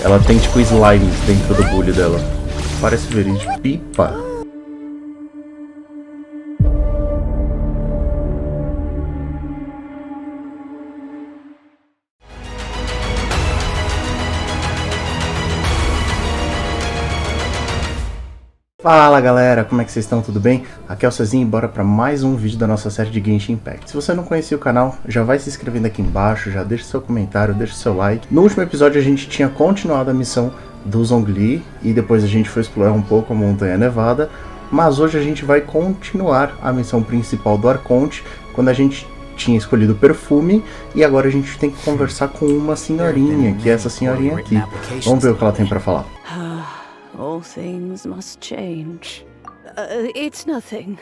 Ela tem tipo slimes dentro do bulho dela. Parece verídico. Pipa. Fala galera, como é que vocês estão? Tudo bem? Aqui é o Cezinho e bora para mais um vídeo da nossa série de Genshin Impact. Se você não conhecia o canal, já vai se inscrevendo aqui embaixo, já deixa seu comentário, deixa seu like. No último episódio a gente tinha continuado a missão do Zhongli e depois a gente foi explorar um pouco a Montanha Nevada, mas hoje a gente vai continuar a missão principal do Arconte, quando a gente tinha escolhido o perfume e agora a gente tem que conversar com uma senhorinha, que é essa senhorinha aqui. Vamos ver o que ela tem para falar. All things must change. It's nothing.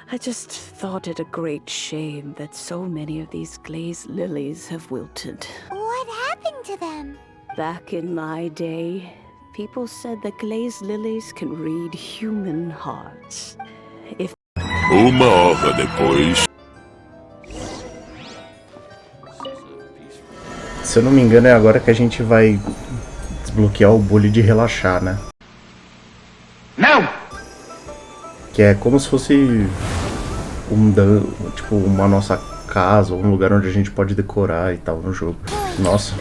I just thought it a great shame that so many of these glazed lilies have wilted. What happened to them? Back in my day, people said that glazed lilies can read human hearts. Uma hora depois. Se eu não me engano, é agora que a gente vai desbloquear o bulho de relaxar, né? Não! Que é como se fosse tipo uma nossa casa, ou um lugar onde a gente pode decorar e tal no jogo. Nossa,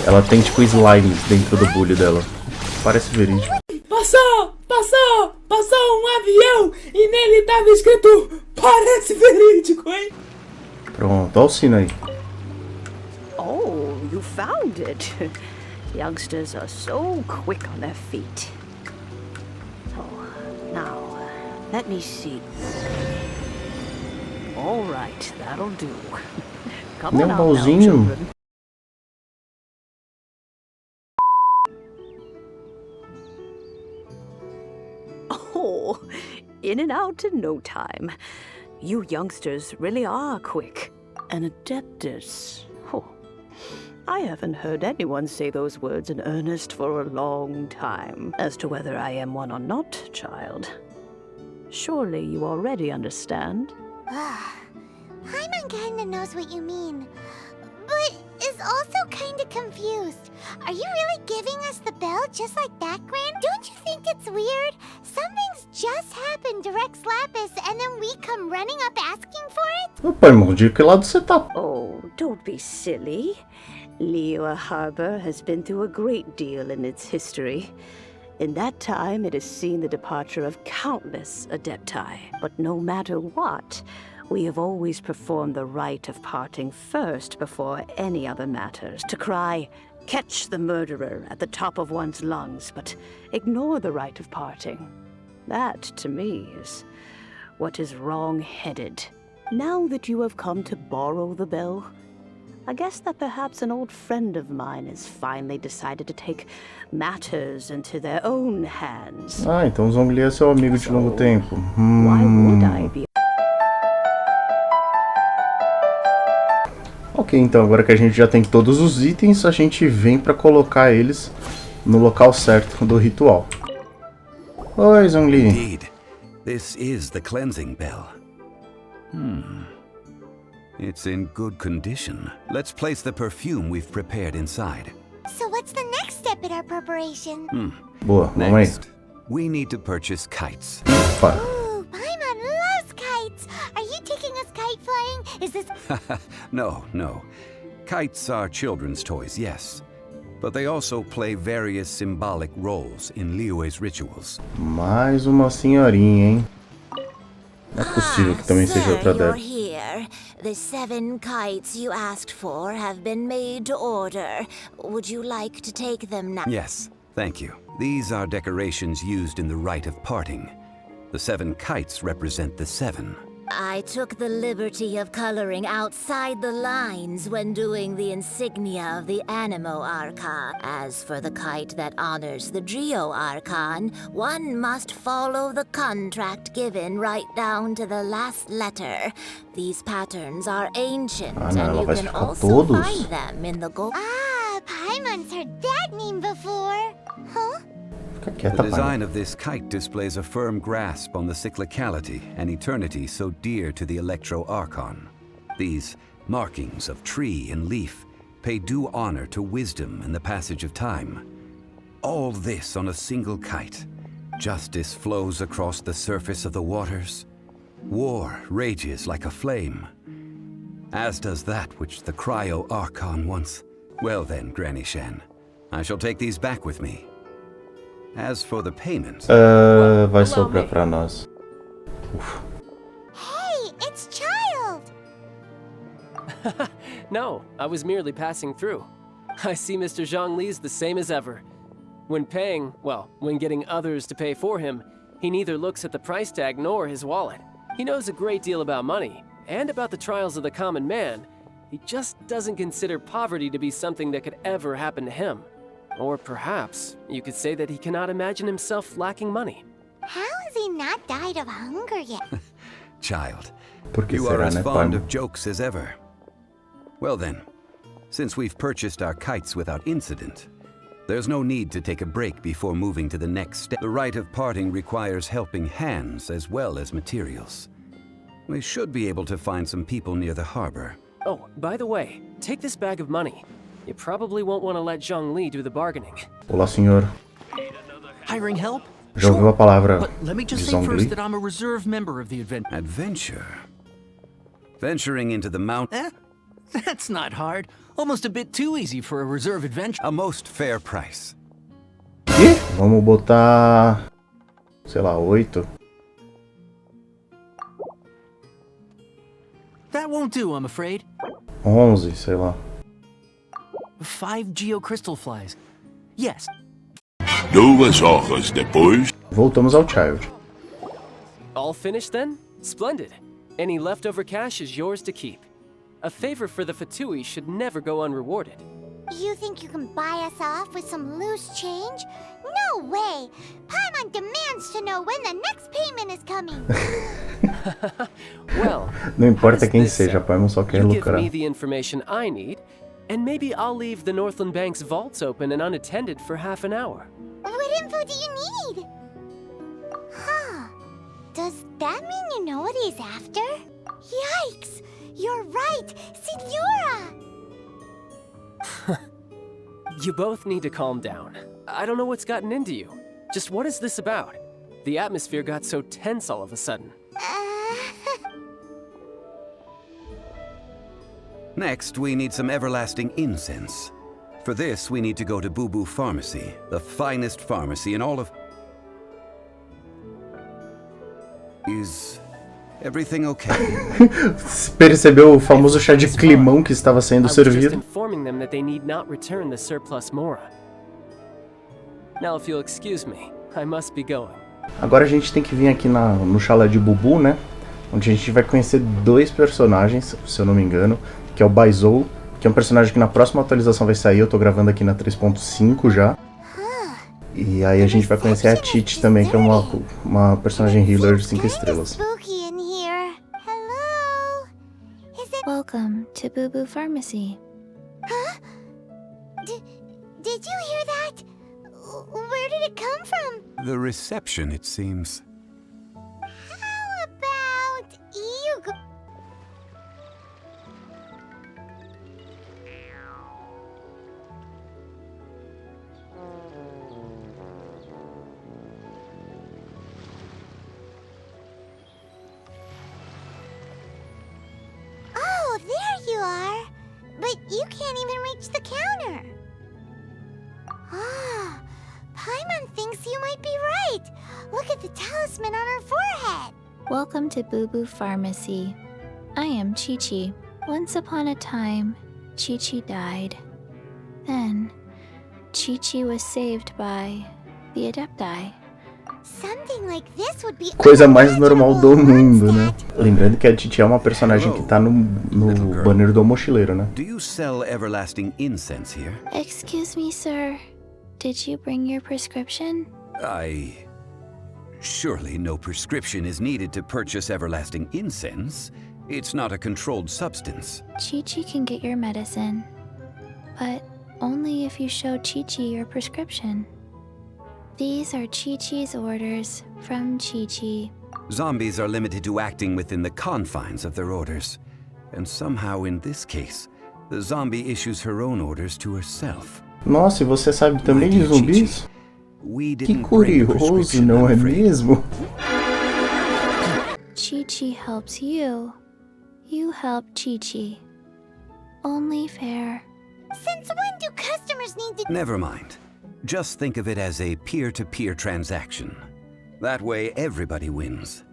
ela tem tipo slimes dentro do bulho dela. Parece verídico. Passou um avião e nele tava escrito parece verídico, hein? Pronto, olha o sino aí. Oh, you found it. Youngsters are so quick on their feet. Oh, now, let me see. All right, that'll do. Come on out now, children. Oh, in and out in no time. You youngsters really are quick. An adeptus. Oh, I haven't heard anyone say those words in earnest for a long time. As to whether I am one or not, child, surely you already understand. Paimon kinda knows what you mean, but is also kinda confused. Are you really giving us the bell just like that, Gran? Don't you think it's weird? Something's just happened to Rex Lapis and then we come running up asking for it? Ô Paimon, de que lado você tá? Oh, don't be silly. Valeeeeu Harbor has been through a great deal in its history. In that time, it has seen the departure of countless adepti. But no matter what, we have always performed the rite of parting first before any other matters. To cry, "Catch the murderer," at the top of one's lungs, but ignore the rite of parting. That, to me, is what is wrong-headed. Now that you have come to borrow the bell, I guess that perhaps an old friend of mine has finally decided to take matters into their own hands. Ah, então o Zhongli é seu amigo de longo tempo. Why would I be? Ok, então agora que a gente já tem todos os itens, a gente vem para colocar eles no local certo do ritual. Oi, Zhongli. Indeed, this is the cleansing bell. It's in good condition. Let's place the perfume we've prepared inside. So what's the next step in our preparation? Boa, vamos aí. Next, we need to purchase kites. Opa. Ooh, Paimon loves kites! Are you taking us kite flying? Is this... No. Kites are children's toys, yes. But they also play various symbolic roles in Liyue's rituals. Mais uma senhorinha, hein? Não é possível que também seja outra dela. Here. The 7 kites you asked for have been made to order. Would you like to take them now? Yes, thank you. These are decorations used in the rite of parting. The 7 kites represent the 7. I took the liberty of coloring outside the lines when doing the insignia of the Animo Archon. As for the kite that honors the Drio Archon, one must follow the contract given right down to the last letter. These patterns are ancient, and you can also find them in the gold. Ah, Paimon's heard that name before. Huh? The design of this kite displays a firm grasp on the cyclicality and eternity so dear to the Electro Archon. These markings of tree and leaf pay due honor to wisdom and the passage of time. All this on a single kite. Justice flows across the surface of the waters. War rages like a flame. As does that which the cryo-archon once. Well then, Granny Shan, I shall take these back with me. As for the payment... vai sobrar pra nós. Ufa. Hey, it's Child! No, I was merely passing through. I see Mr. Zhongli's the same as ever. When paying, well, when getting others to pay for him, he neither looks at the price tag nor his wallet. He knows a great deal about money, and about the trials of the common man. He just doesn't consider poverty to be something that could ever happen to him. Or perhaps, you could say that he cannot imagine himself lacking money. How has he not died of hunger yet? Child, Por que you are será, as né, fond pai? of jokes as ever. Well then, since we've purchased our kites without incident, there's no need to take a break before moving to the next step. The rite of parting requires helping hands as well as materials. We should be able to find some people near the harbor. Oh, by the way, take this bag of money. You probably won't want to let Zhongli do the bargaining. Olá, senhor. Hiring help? Já ouviu a palavra But let me de just say first Zhongli? that I'm a reserve member of the adventure. Adventure? Venturing into the mountain? That's not hard. Almost a bit too easy for a reserve adventure. A most fair price. Quê? Vamos botar... sei lá, 8. That won't do, I'm afraid. 11, sei lá. 5 geocrystal flies. Yes. 2 horas depois. Voltamos ao Child. All finished then? Splendid. Any leftover cash is yours to keep. A favor for the Fatui should never go unrewarded. You think you can buy us off with some loose change? No way! Paimon demands to know when the next payment is coming. Well, Não importa how does quem this seja, sound? pai, eu só quero You give lucrar. me the information I need, and maybe I'll leave the Northland Bank's vaults open and unattended for half an hour. What info do you need? Huh. Does that mean you know what he's after? Yikes! You're right! Signora! You both need to calm down. I don't know what's gotten into you. Just what is this about? The atmosphere got so tense all of a sudden. Next, we need some everlasting incense. For this, we need to go to Boo Boo Pharmacy, the finest pharmacy in all of... Is everything okay? Percebeu o famoso chá de climão que estava sendo I was just servido? informing them that they need not return the surplus mora. Now, if you'll excuse me, I must be going. Agora a gente tem que vir aqui no chalé de Bubu, né? Onde a gente vai conhecer 2 personagens, se eu não me engano, que é o Baizou, que é um personagem que na próxima atualização vai sair, eu tô gravando aqui na 3.5 já. E aí a gente vai conhecer a Titi também, que é uma personagem healer de 5 estrelas. Spooky in here. Hello? Is it... Welcome to Boo Boo Pharmacy. Huh? Did you hear that? Where did it come from? The reception, it seems. How about you go... Oh, there you are. But you can't even reach the counter. Ah, Paimon thinks you might be right. Look at the talisman on her forehead. Welcome to Boo Boo Pharmacy. I am Chi-Chi. Once upon a time, Chi-Chi died. Then, Chi-Chi was saved by the Adepti. Something like this would be Coisa mais normal do mundo, né? Lembrando que a Titi é uma personagem que tá no banner do mochileiro, né? Do you sell everlasting incense here? Excuse me, sir. Did you bring your prescription? Surely no prescription is needed to purchase everlasting incense. It's not a controlled substance. Chi-Chi can get your medicine, but only if you show Chi-Chi your prescription. These are Chi-Chi's orders from Chi-Chi. Zombies are limited to acting within the confines of their orders. And somehow in this case, The zombie issues her own orders to herself. Nossa, e você sabe também de zumbis? Que curioso, não é mesmo? Chi-Chi helps you. You help Chi-Chi. Only fair. Since when do customers need to... Never mind. Just think of it as a peer-to-peer transaction. That way everybody wins.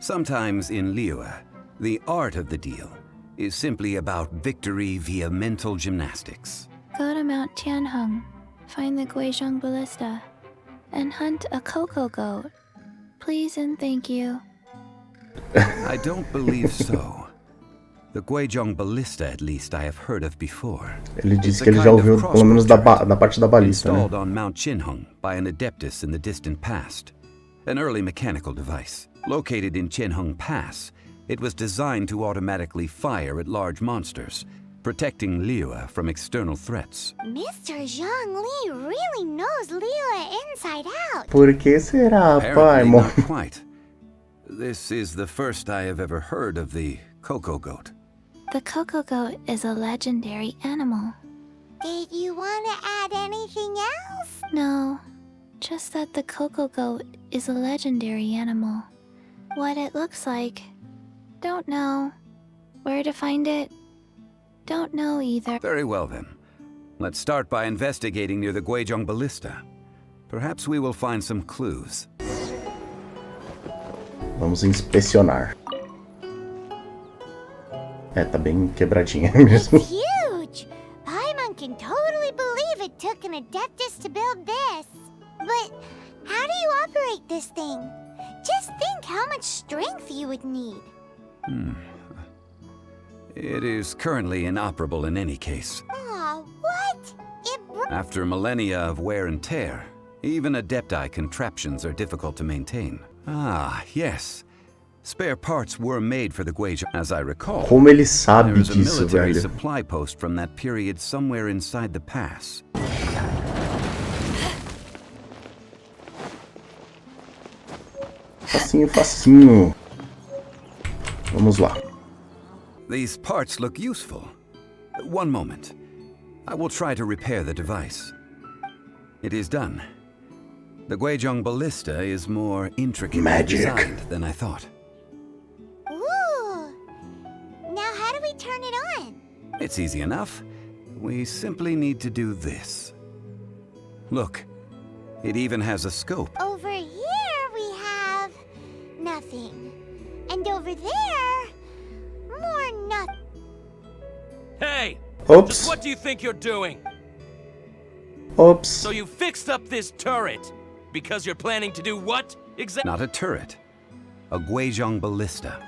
Sometimes in Liyue, the art of the deal is simply about victory via mental gymnastics. Go to Mount Tianheng, find the Guizhong Ballista, and hunt a cocoa goat. Please and thank you. I don't believe so. The Guizhong Ballista, at least, I have heard of before. Ele disse que ele já ouviu pelo menos da parte da balista, né? Installed on Mount Tianheng by an adeptus in the distant past. An early mechanical device. Located in Tianheng Pass, it was designed to automatically fire at large monsters, protecting Liyue from external threats. Mr. Zhongli really knows Liyue inside out. Por que será, pai? Apparently not quite. This is the first I have ever heard of the cocoa goat. The cocoa goat is a legendary animal. Did you want to add anything else? No, just that the cocoa goat is a legendary animal. What it looks like, don't know. Where to find it, don't know either. Very well then. Let's start by investigating near the Guizhong Ballista. Perhaps we will find some clues. Vamos inspecionar. É, tá bem quebradinha mesmo. It's huge! Paimon can totally believe it took an adeptus to build this. But how do you operate this thing? Just think how much strength you would need. It is currently inoperable in any case. Aw, what? After millennia of wear and tear, even adepti contraptions are difficult to maintain. Ah, yes. Spare parts were made for the Guizhong, as I recall. Como ele sabe There is a disso, military velho? supply post from that period somewhere inside the pass. Facinho, facinho. Vamos lá. These parts look useful. One moment. I will try to repair the device. It is done. The Guizhong Ballista is more intricately designed than I thought. Ooh! Now how do we turn it on? It's easy enough. We simply need to do this. Look, it even has a scope. Over here we have... nothing. And over there... more nothing. Hey! Oops. Just what do you think you're doing? Oops. So you fixed up this turret because you're planning to do what exactly? Not a turret. A Guizhong Ballista.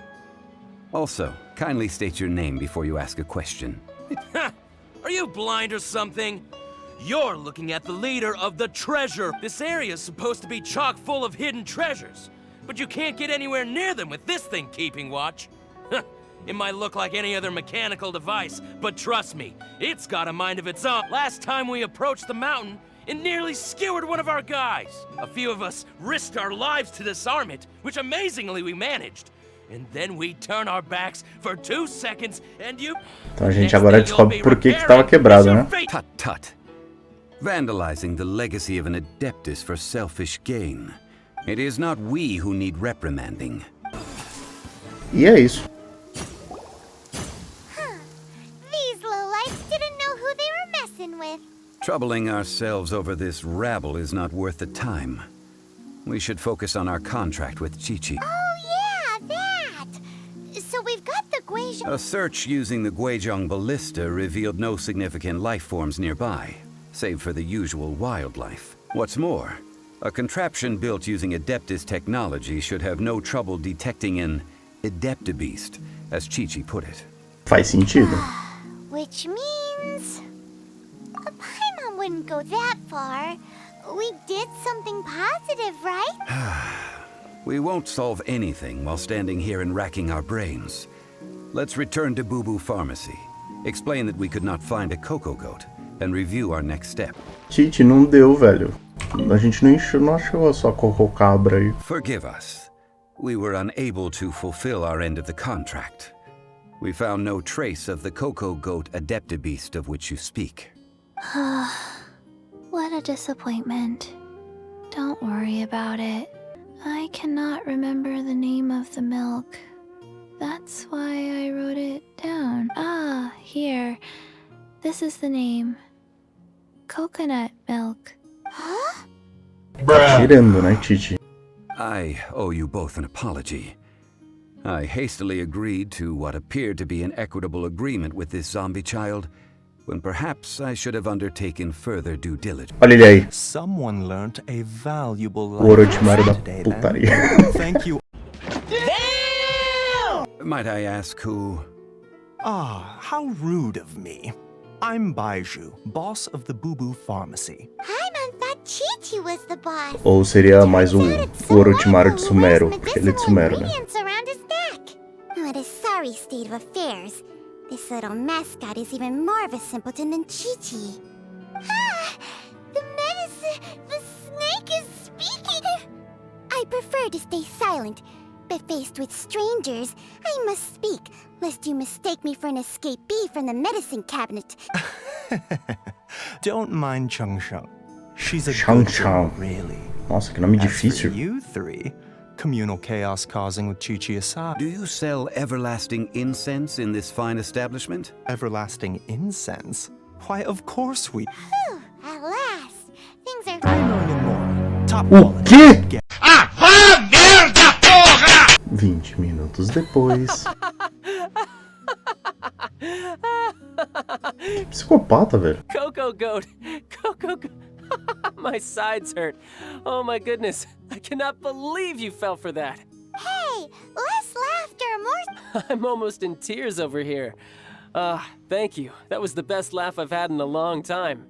Also, kindly state your name before you ask a question. Are you blind or something? You're looking at the leader of the treasure. This area is supposed to be chock full of hidden treasures, but you can't get anywhere near them with this thing keeping watch. It might look like any other mechanical device, but trust me, it's got a mind of its own. Last time we approached the mountain, it nearly skewered one of our guys. A few of us risked our lives to disarm it, which amazingly we managed. And then we turn our backs for 2 seconds, and you... Então a gente agora descobre por que estava quebrado, né? Tut tut. Vandalizing the legacy of an adeptus for selfish gain. It is not we who need reprimanding. E é isso. These lowlights didn't know who they were messing with. Troubling ourselves over this rabble is not worth the time. We should focus on our contract with Chi-Chi. Oh yeah, that! So we've got the Guizhong... A search using the Guizhong Ballista revealed no significant life forms nearby, save for the usual wildlife. What's more, a contraption built using Adeptus technology should have no trouble detecting an Adeptabeast, as Chi-Chi put it. Faz sentido. Which means... Paimon wouldn't go that far. We did something positive, right? We won't solve anything while standing here and racking our brains. Let's return to Boo Boo Pharmacy, explain that we could not find a cocoa goat, and review our next step. Titi, não deu, velho. A gente não achou a sua cococabra aí. Forgive us. We were unable to fulfill our end of the contract. We found no trace of the cocoa goat adeptabeast of which you speak. What a disappointment. Don't worry about it. I cannot remember the name of the milk. That's why I wrote it down. Ah, here. This is the name. Coconut milk. Huh? Tirando, né, Chichi? I owe you both an apology. I hastily agreed to what appeared to be an equitable agreement with this zombie child, when perhaps I should have undertaken further due diligence. Olha ele aí. Someone learned a valuable O Orochimaru da today, putaria. Thank you. Might I ask who? Ah, how rude of me. I'm Baiju, boss of the Boo Boo Pharmacy. I thought Chi-Chi was the boss. Ou seria mais o Orochimaru de Sumero, porque ele é de Sumero, né? Around his neck. What a sorry state of affairs. This little mascot is even more of a simpleton than Chi-Chi. Ah! The medicine! The snake is speaking! I prefer to stay silent, but faced with strangers, I must speak, lest you mistake me for an escapee from the medicine cabinet. Don't mind Chung Sheng. She's a Chung good Sheng. girl, really. Nossa, que nome As for difícil. you three, communal chaos causing with Chi-Chi aside. Do you sell everlasting incense in this fine establishment? Everlasting incense? Why, of course we... Whew, at last, things are... 3 million more. Top O quality. quê? Get 20 minutos depois. Que psicopata, velho. Cocoa goat. Cocoa goat. My sides hurt. Oh my goodness. I cannot believe you fell for that. Hey, less laughter, more... I'm almost in tears over here. Thank you. That was the best laugh I've had in a long time.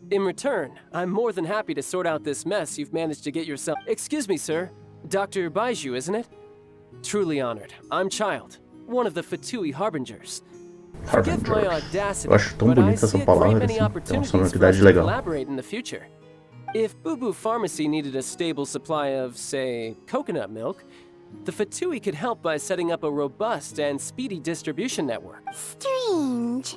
In return, I'm more than happy to sort out this mess you've managed to get yourself... Excuse me, sir. Dr. Baiju, isn't it? Truly honored. I'm Child, one of the Fatui Harbingers. Forgive my audacity, Eu acho tão but I bonita essa see a great palavra, many assim. Tem uma opportunities for us sonoridade to legal. collaborate in the future. If Boo Boo Pharmacy needed a stable supply of, say, coconut milk, the Fatui could help by setting up a robust and speedy distribution network. Strange.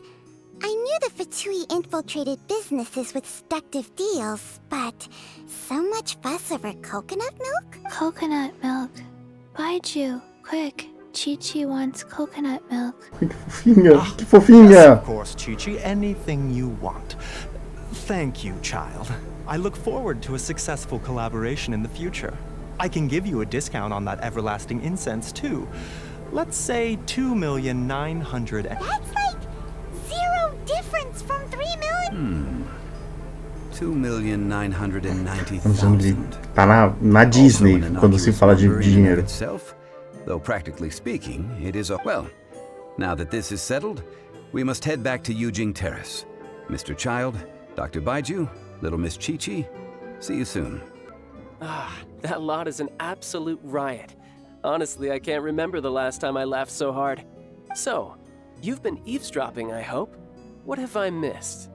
I knew the Fatui infiltrated businesses with seductive deals, but so much fuss over coconut milk? Coconut milk. Baiju, quick. Chi-Chi wants coconut milk. Que fofinha, que fofinha. Of course, Chi-Chi, anything you want. Thank you, Child. I look forward to a successful collaboration in the future. I can give you a discount on that everlasting incense, too. Let's say 2,900,000. That's like zero difference from 3 million. 2,990,000. Tá na Disney quando se fala de dinheiro. Itself, though practically speaking, it is a... Well, now that this is settled, we must head back to Yujing Terrace. Mr. Child, Dr. Baiju, little Miss Chi-Chi, see you soon. That lot is an absolute riot. Honestly, I can't remember the last time I laughed so hard. So, you've been eavesdropping, I hope. What have I missed?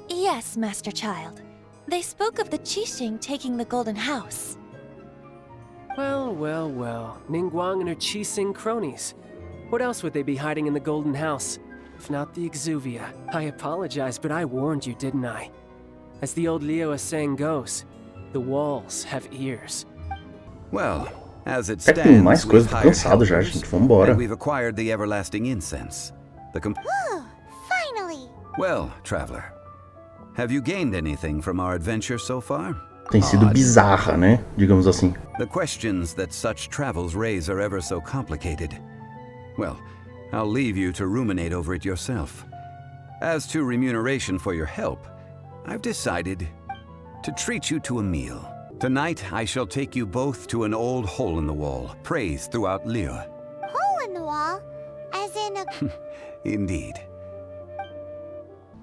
Yes, Master Child. They spoke of the Qixing taking the Golden House. Well, well, well. Ningguang and her Qixing cronies. What else would they be hiding in the Golden House? If not the Exuvia. I apologize, but I warned you, didn't I? As the old Leo saying goes, the walls have ears. Well, as it É que tem mais stands, coisa, we've tô hired cansado já, helpers, gente. Vambora. and we've acquired the everlasting incense. Finally! Well, traveler, have you gained anything from our adventure so far? Tem sido bizarra, né? Digamos assim. The questions that such travels raise are ever so complicated. Well, I'll leave you to ruminate over it yourself. As to remuneration for your help, I've decided to treat you to a meal. Tonight, I shall take you both to an old hole-in-the-wall, praised throughout Liyue. Hole in the wall? As in a... Indeed.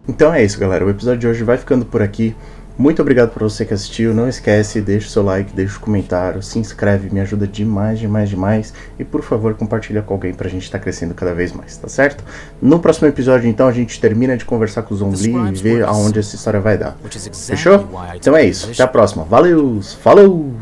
Então é isso, galera. O episódio de hoje vai ficando por aqui. Muito obrigado por você que assistiu. Não esquece, deixa o seu like, deixa o comentário, se inscreve, me ajuda demais, demais, demais. E por favor, compartilha com alguém pra gente estar crescendo cada vez mais, tá certo? No próximo episódio, então, a gente termina de conversar com o Zhongli e ver aonde essa história vai dar. Fechou? Então é isso. Até a próxima. Valeu! Falou!